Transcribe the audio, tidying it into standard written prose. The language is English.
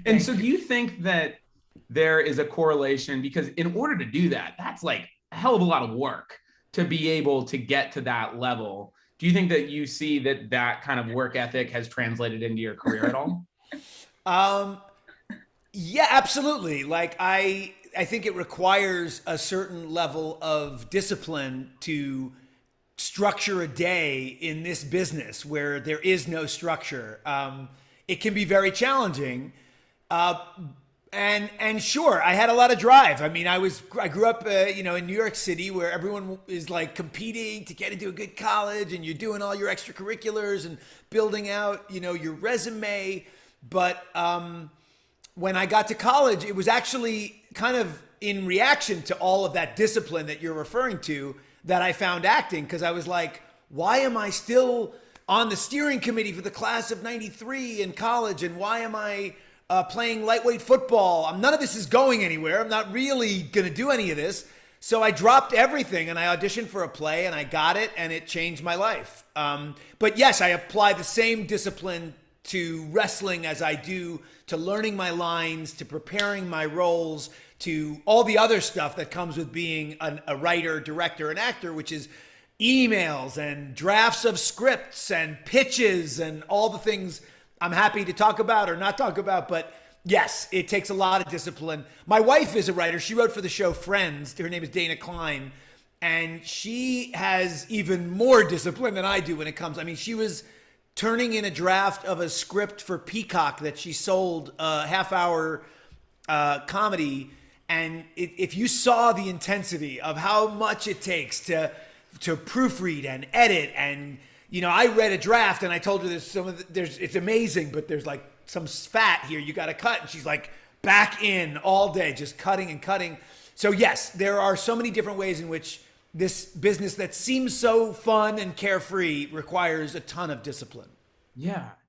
And so do you think that there is a correlation? Because in order to do that, that's like a hell of a lot of work to be able to get to that level. Do you think that you see that that kind of work ethic has translated into your career at all? Um, yeah, absolutely. Like I think it requires a certain level of discipline to structure a day in this business where there is no structure. It can be very challenging. Uh, and sure, I had a lot of drive. I mean, I grew up, in New York City, where everyone is like competing to get into a good college, and you're doing all your extracurriculars and building out, your resume. But when I got to college, it was actually kind of in reaction to all of that discipline that you're referring to that I found acting, because I was like, why am I still on the steering committee for the class of '93 in college? And why am I playing lightweight football? None of this is going anywhere. I'm not really going to do any of this. So I dropped everything and I auditioned for a play and I got it, and it changed my life. But yes, I apply the same discipline to wrestling as I do to learning my lines, to preparing my roles, to all the other stuff that comes with being a writer, director, and actor, which is emails and drafts of scripts and pitches and all the things I'm happy to talk about or not talk about. But yes, it takes a lot of discipline. My wife is a writer. She wrote for the show Friends. Her name is Dana Klein. And she has even more discipline than I do when it comes. I mean, she was turning in a draft of a script for Peacock that she sold, a half-hour comedy. And if you saw the intensity of how much it takes to proofread and edit, and I read a draft and I told her it's amazing, but there's like some fat here you got to cut, and she's like back in all day just cutting and cutting. So yes, there are so many different ways in which this business that seems so fun and carefree requires a ton of discipline. Yeah.